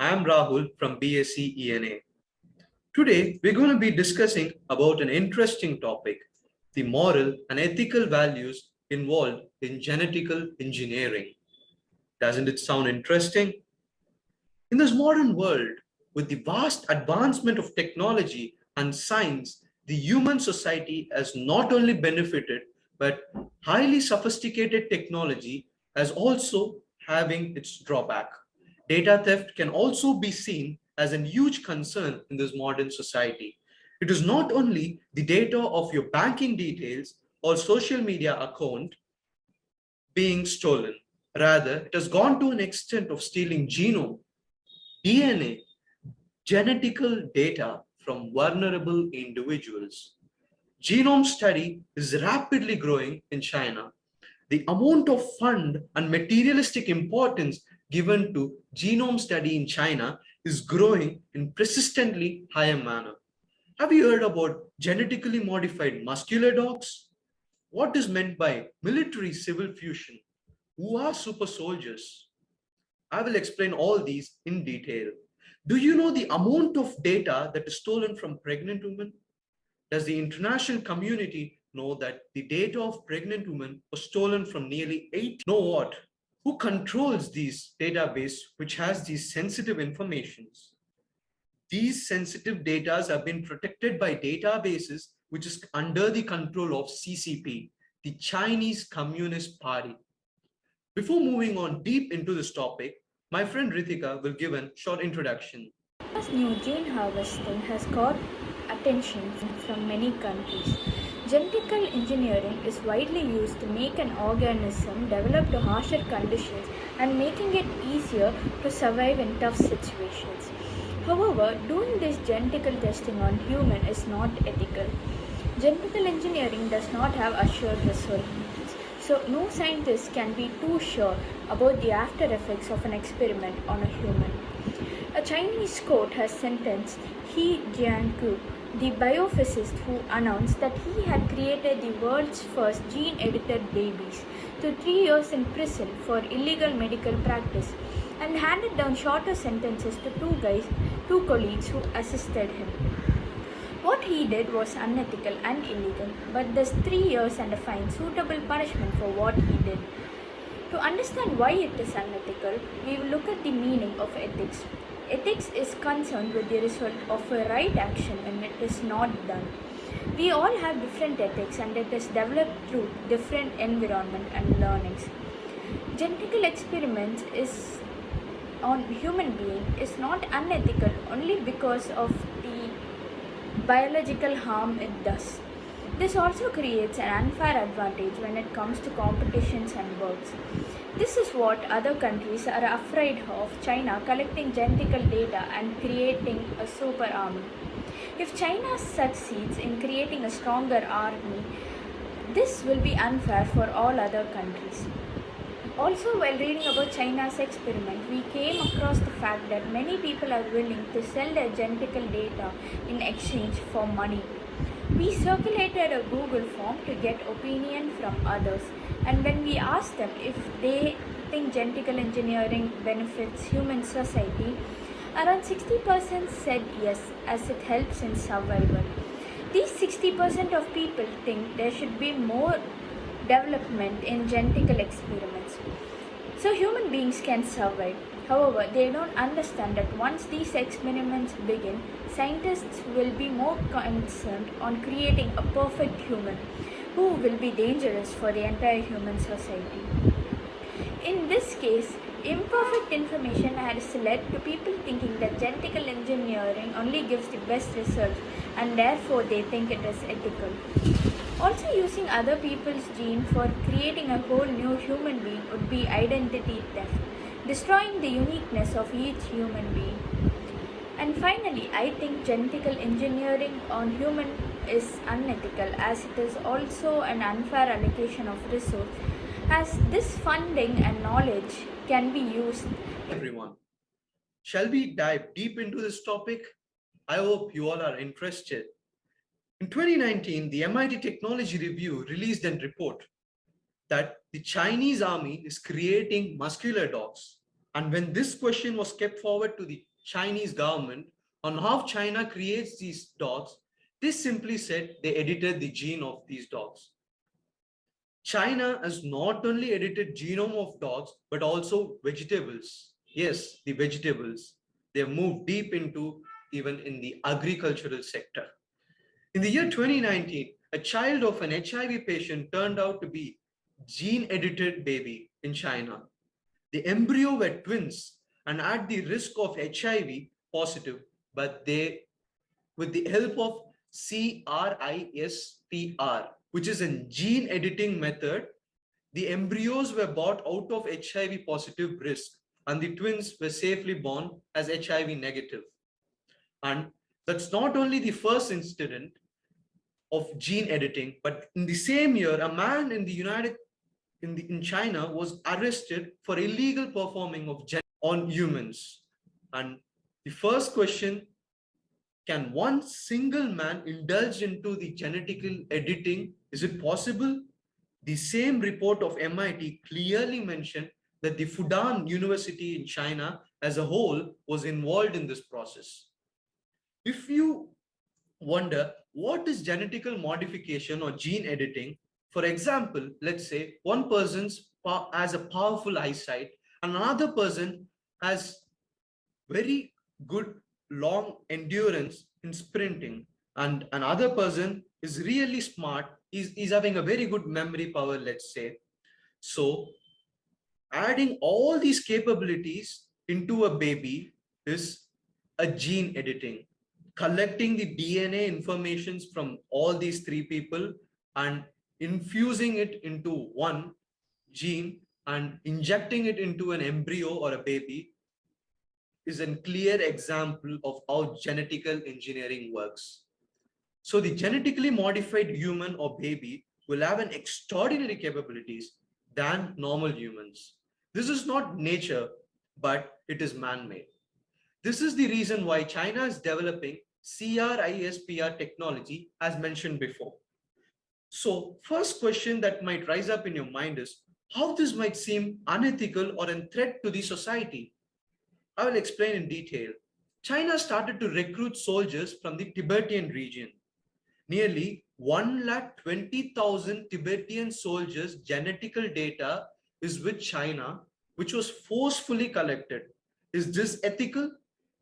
I'm Rahul from BSc ENA. Today, we're going to be discussing about an interesting topic, the moral and ethical values involved in genetical engineering. Doesn't it sound interesting? In this modern world, with the vast advancement of technology and science, the human society has not only benefited, but highly sophisticated technology has also having its drawback. Data theft can also be seen as a huge concern in this modern society. It is not only the data of your banking details or social media account being stolen. Rather, it has gone to an extent of stealing genome, DNA, genetical data from vulnerable individuals. Genome study is rapidly growing in China. The amount of fund and materialistic importance given to genome study in China is growing in persistently higher manner. Have you heard about genetically modified muscular dogs? What is meant by military civil fusion? Who are super soldiers? I will explain all these in detail. Do you know the amount of data that is stolen from pregnant women? Does the international community know that the data of pregnant women was stolen from nearly 8? Know what? Who controls these database which has these sensitive informations? These sensitive data have been protected by databases which is under the control of CCP, the Chinese Communist Party. Before moving on deep into this topic, my friend Rithika will give a short introduction. China's new gene harvesting has caught attention from many countries. Genetical engineering is widely used to make an organism develop to harsher conditions and making it easier to survive in tough situations. However, doing this genetical testing on human is not ethical. Genetical engineering does not have assured results, so no scientist can be too sure about the after effects of an experiment on a human. A Chinese court has sentenced He Jiankui, the biophysicist who announced that he had created the world's first gene-edited babies, to 3 years in prison for illegal medical practice, and handed down shorter sentences to two colleagues who assisted him. What he did was unethical and illegal, but there's 3 years and a fine, suitable punishment for what he did. To understand why it is unethical, we will look at the meaning of ethics. Ethics is concerned with the result of a right action when it is not done. We all have different ethics and it is developed through different environment and learnings. Genetical experiments is on human being is not unethical only because of the biological harm it does. This also creates an unfair advantage when it comes to competitions and works. This is what other countries are afraid of China collecting genetical data and creating a super army. If China succeeds in creating a stronger army, this will be unfair for all other countries. Also, while reading about China's experiment, we came across the fact that many people are willing to sell their genetical data in exchange for money. We circulated a Google form to get opinion from others, and when we asked them if they think genetical engineering benefits human society, around 60% said yes, as it helps in survival. These 60% of people think there should be more development in genetical experiments so human beings can survive. However, they don't understand that once these experiments begin, scientists will be more concerned on creating a perfect human who will be dangerous for the entire human society. In this case, imperfect information has led to people thinking that genetical engineering only gives the best results and therefore they think it is ethical. Also, using other people's gene for creating a whole new human being would be identity theft, destroying the uniqueness of each human being. And finally, I think genetical engineering on human is unethical as it is also an unfair allocation of resources, as this funding and knowledge can be used. Everyone, shall we dive deep into this topic? I hope you all are interested. In 2019, the MIT Technology Review released a report that the Chinese army is creating muscular dogs. And when this question was kept forward to the Chinese government on how China creates these dogs, they simply said they edited the gene of these dogs. China has not only edited genome of dogs, but also vegetables. Yes, the vegetables. They have moved deep into even in the agricultural sector. In the year 2019, a child of an HIV patient turned out to be gene-edited baby in China. The embryo were twins and at the risk of HIV positive, but they, with the help of CRISPR, which is a gene editing method, the embryos were brought out of HIV positive risk and the twins were safely born as HIV negative. And that's not only the first incident of gene editing, but in the same year, a man in the in China was arrested for illegal performing of gen on humans. And the first question, can one single man indulge into the genetical editing? Is it possible? The same report of MIT clearly mentioned that the Fudan University in China as a whole was involved in this process. If you wonder what is genetical modification or gene editing, for example, let's say one person has a powerful eyesight and another person has very good long endurance in sprinting, and another person is really smart, is having a very good memory power, let's say. So adding all these capabilities into a baby is a gene editing, collecting the DNA informations from all these three people and infusing it into one gene and injecting it into an embryo or a baby is a clear example of how genetical engineering works. So the genetically modified human or baby will have an extraordinary capabilities than normal humans. This is not nature, but it is man-made. This is the reason why China is developing CRISPR technology as mentioned before. So first question that might rise up in your mind is how this might seem unethical or a threat to the society. I will explain in detail. China started to recruit soldiers from the Tibetan region. Nearly 120,000 Tibetan soldiers' genetical data is with China, which was forcefully collected. Is this ethical?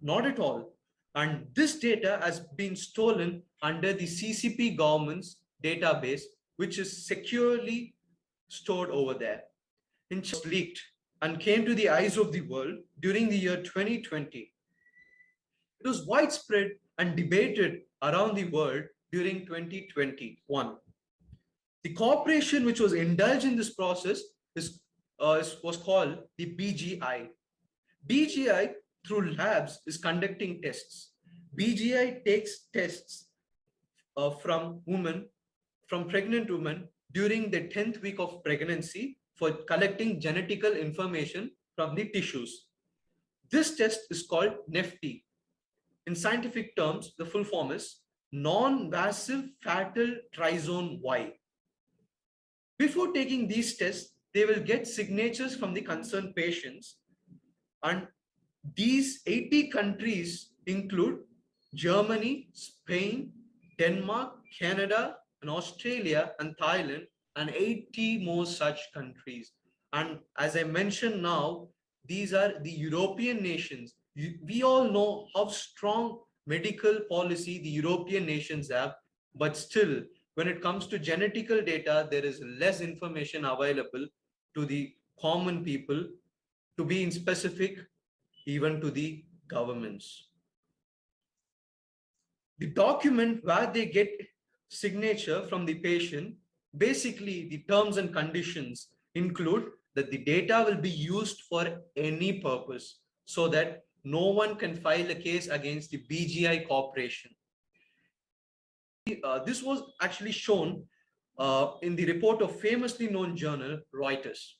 Not at all. And this data has been stolen under the CCP government's database, which is securely stored over there. In China, was leaked and came to the eyes of the world during the year 2020. It was widespread and debated around the world during 2021. The corporation which was indulged in this process was called the BGI. BGI through labs is conducting tests. BGI takes tests from pregnant women during the 10th week of pregnancy for collecting genetical information from the tissues. This test is called NEFT. In scientific terms, the full form is non-invasive fetal trisome Y. Before taking these tests, they will get signatures from the concerned patients, and these 80 countries include Germany, Spain, Denmark, Canada, and Australia, and Thailand, and 80 more such countries. And as I mentioned now, these are the European nations. We all know how strong medical policy the European nations have, but still, when it comes to genetical data, there is less information available to the common people, to be in specific, even to the governments. The document where they get signature from the patient, basically the terms and conditions include that the data will be used for any purpose so that no one can file a case against the BGI corporation. This was actually shown in the report of famously known journal Reuters.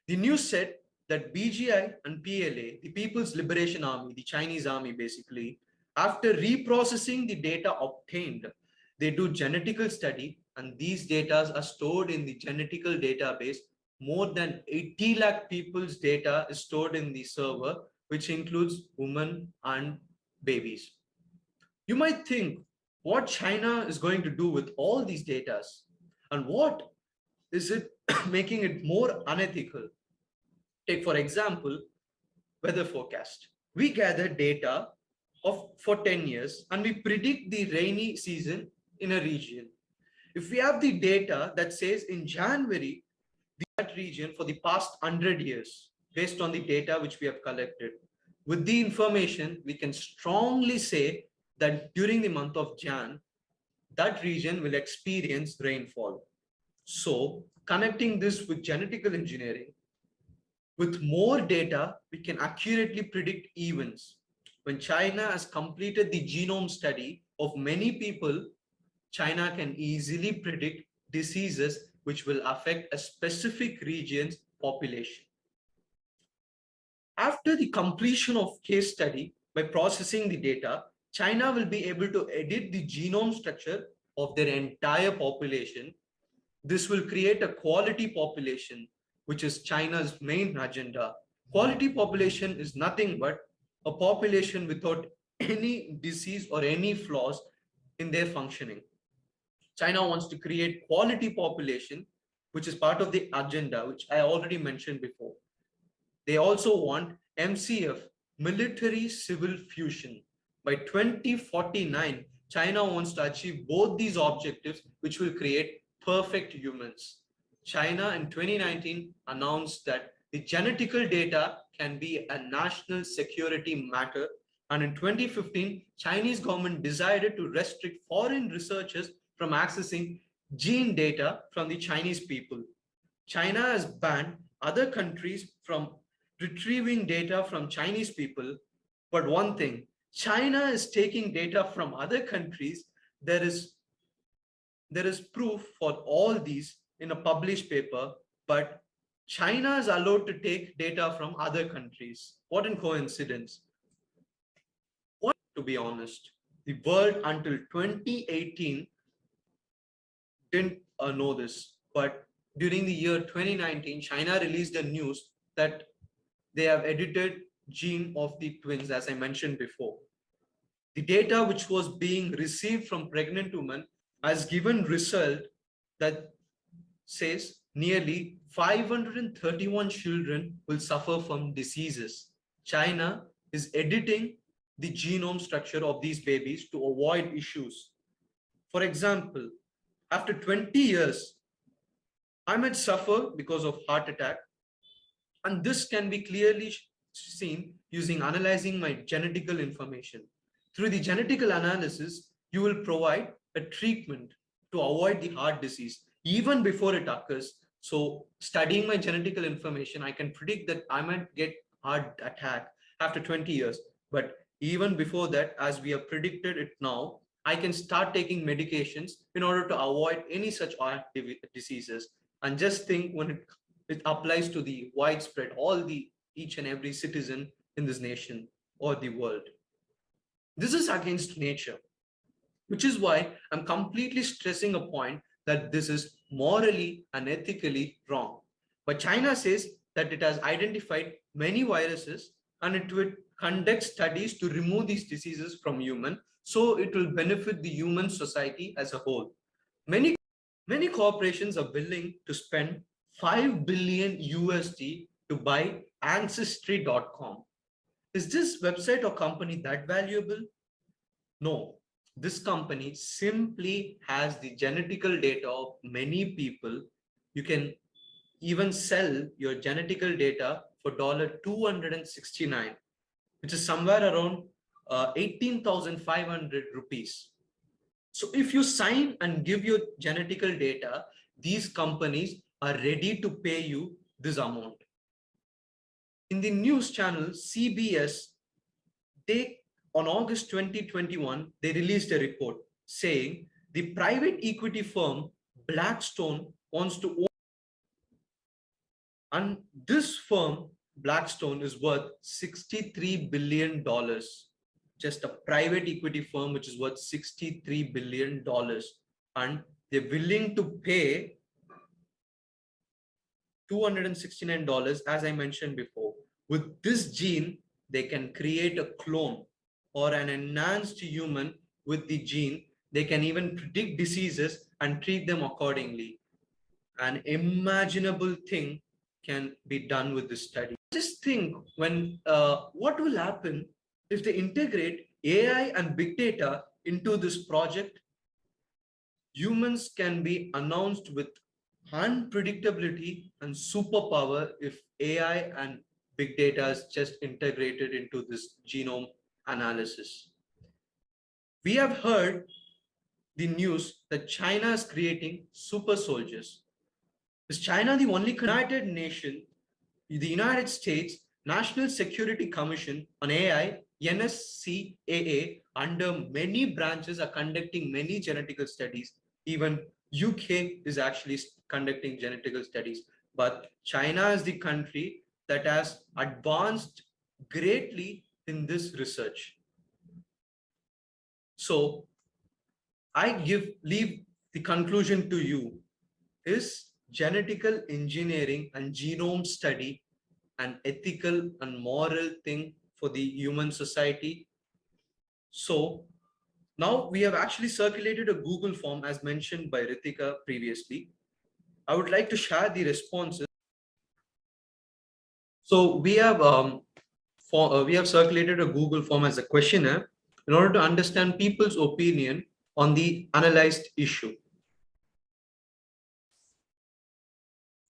The news said that BGI and PLA, the People's Liberation Army, the Chinese army basically, after reprocessing the data obtained, they do genetical study, and these data are stored in the genetical database. More than 80 lakh people's data is stored in the server which includes women and babies. You might think what China is going to do with all these data and what is it making it more unethical. Take, for example, weather forecast. We gather data for 10 years and we predict the rainy season in a region. If we have the data that says in January, that region for the past 100 years, based on the data which we have collected, with the information, we can strongly say that during the month of Jan, that region will experience rainfall. So, connecting this with genetical engineering, with more data, we can accurately predict events. When China has completed the genome study of many people, China can easily predict diseases which will affect a specific region's population. After the completion of case study, by processing the data, China will be able to edit the genome structure of their entire population. This will create a quality population, which is China's main agenda. Quality population is nothing but a population without any disease or any flaws in their functioning. China wants to create quality population, which is part of the agenda, which I already mentioned before. They also want MCF, military civil fusion. By 2049, China wants to achieve both these objectives, which will create perfect humans. China in 2019 announced that the genetical data can be a national security matter. And in 2015, Chinese government decided to restrict foreign researchers from accessing gene data from the Chinese people. China has banned other countries from retrieving data from Chinese people. But one thing, China is taking data from other countries. There is proof for all these in a published paper, but China is allowed to take data from other countries. What a coincidence. What, to be honest, the world until 2018 didn't know this, but during the year 2019, China released a news that they have edited gene of the twins, as I mentioned before. The data which was being received from pregnant women has given result that says nearly 531 children will suffer from diseases. China is editing the genome structure of these babies to avoid issues. For example, after 20 years, I might suffer because of heart attack, and this can be clearly seen using analyzing my genetical information. Through the genetical analysis, you will provide a treatment to avoid the heart disease even before it occurs. So studying my genetical information, I can predict that I might get heart attack after 20 years. But even before that, as we have predicted it now, I can start taking medications in order to avoid any such heart diseases. And just think when it applies to the widespread, all the each and every citizen in this nation or the world. This is against nature, which is why I'm completely stressing a point that this is morally and ethically wrong. But China says that it has identified many viruses and it will conduct studies to remove these diseases from human, so it will benefit the human society as a whole. Many corporations are willing to spend 5 billion USD to buy ancestry.com. Is this website or company that valuable? No, this company simply has the genetical data of many people. You can even sell your genetical data for $269, which is somewhere around 18,500 rupees. So if you sign and give your genetical data, these companies are ready to pay you this amount. In the news channel CBS, on August 2021, they released a report saying the private equity firm Blackstone wants to own, and this firm, Blackstone, is worth $63 billion. Just a private equity firm which is worth $63 billion. And they're willing to pay $269, as I mentioned before. With this gene, they can create a clone or an enhanced human with the gene. They can even predict diseases and treat them accordingly. An imaginable thing can be done with this study. Just think when what will happen if they integrate AI and big data into this project. Humans can be announced with unpredictability and superpower if AI and big data is just integrated into this genome analysis. We have heard the news that China is creating super soldiers. Is China the only United Nation, the United States National Security Commission on AI, NSCAA, under many branches are conducting many genetical studies. Even UK is actually conducting genetical studies. But China is the country that has advanced greatly in this research. So I leave the conclusion to you. Is genetical engineering and genome study an ethical and moral thing for the human society? So now we have actually circulated a Google form as mentioned by Rithika previously. I would like to share the responses. So we have circulated a Google form as a questionnaire in order to understand people's opinion on the analyzed issue.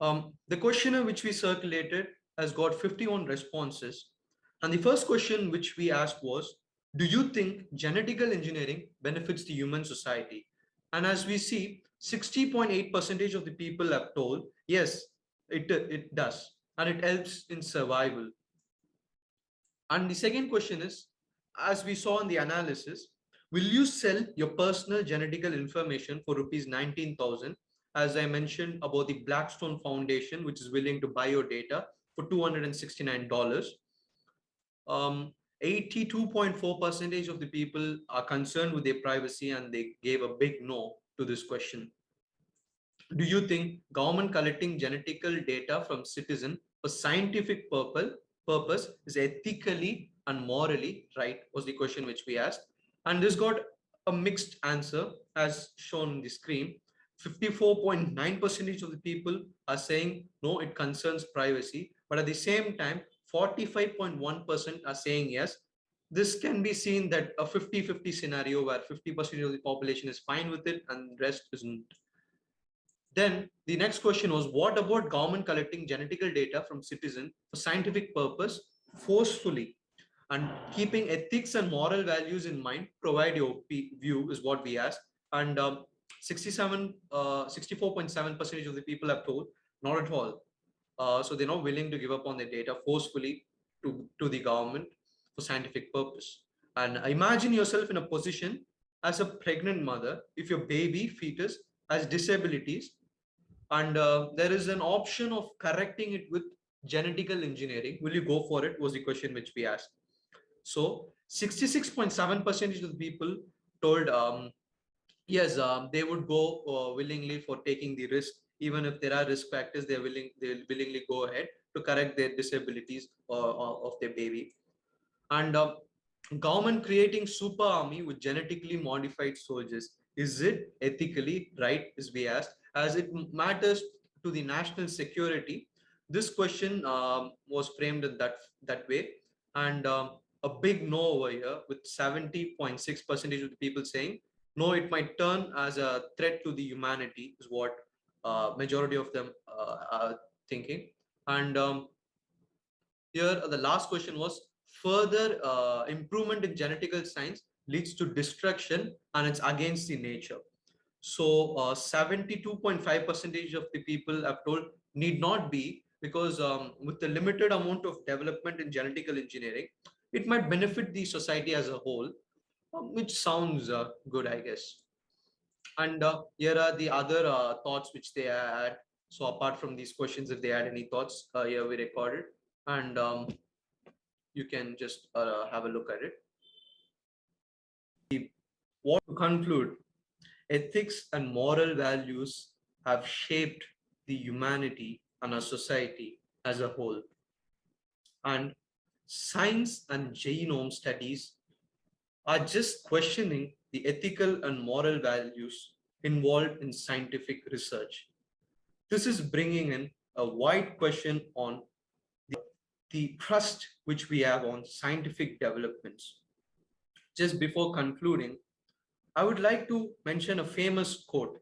The questionnaire which we circulated has got 51 responses. And the first question which we asked was, do you think genetical engineering benefits the human society? And as we see, 60.8% of the people have told, yes, it does. And it helps in survival. And the second question is, as we saw in the analysis, will you sell your personal genetical information for rupees 19,000? As I mentioned about the Blackstone Foundation, which is willing to buy your data for $269. 82.4% of the people are concerned with their privacy and they gave a big no to this question. Do you think government collecting genetical data from citizen for scientific purpose is ethically and morally right? Was the question which we asked. And this got a mixed answer as shown on the screen. 54.9% of the people are saying no, it concerns privacy. But at the same time, 45.1% are saying yes. This can be seen that a 50-50 scenario where 50% of the population is fine with it and the rest isn't. Then the next question was, what about government collecting genetical data from citizens for scientific purpose forcefully and keeping ethics and moral values in mind? Provide your view is what we asked. And 64.7% of the people have told not at all. So they're not willing to give up on their data forcefully to the government for scientific purpose. And imagine yourself in a position as a pregnant mother, if your baby fetus has disabilities and there is an option of correcting it with genetical engineering, will you go for it? Was the question which we asked. So 66.7% of the people told yes, they would go willingly for taking the risk. Even if there are risk factors, they'll willingly go ahead to correct their disabilities of their baby. And government creating super army with genetically modified soldiers, is it ethically right? Is we asked, as it matters to the national security. This question was framed in that way. And a big no over here with 70.6% of the people saying no, it might turn as a threat to the humanity is what majority of them are thinking. And here, the last question was, further improvement in genetical science leads to destruction and it's against the nature. So 72.5% of the people have told need not be, because with the limited amount of development in genetical engineering, it might benefit the society as a whole, which sounds good, I guess. And here are the other thoughts which they had. So apart from these questions, if they had any thoughts, here we recorded. And you can just have a look at it. What to conclude, ethics and moral values have shaped the humanity and our society as a whole. And Science and genome studies are just questioning the ethical and moral values involved in scientific research. This is bringing in a wide question on the trust which we have on scientific developments. Just before concluding, I would like to mention a famous quote,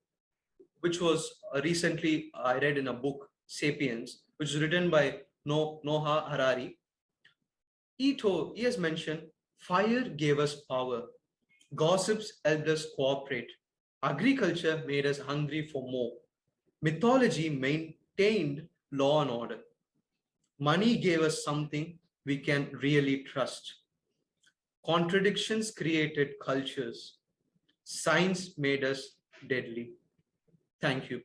which was recently I read in a book, Sapiens, which is written by Noah Harari. He has mentioned, fire gave us power, gossips helped us cooperate, agriculture made us hungry for more, mythology maintained law and order, money gave us something we can really trust, contradictions created cultures, science made us deadly. Thank you.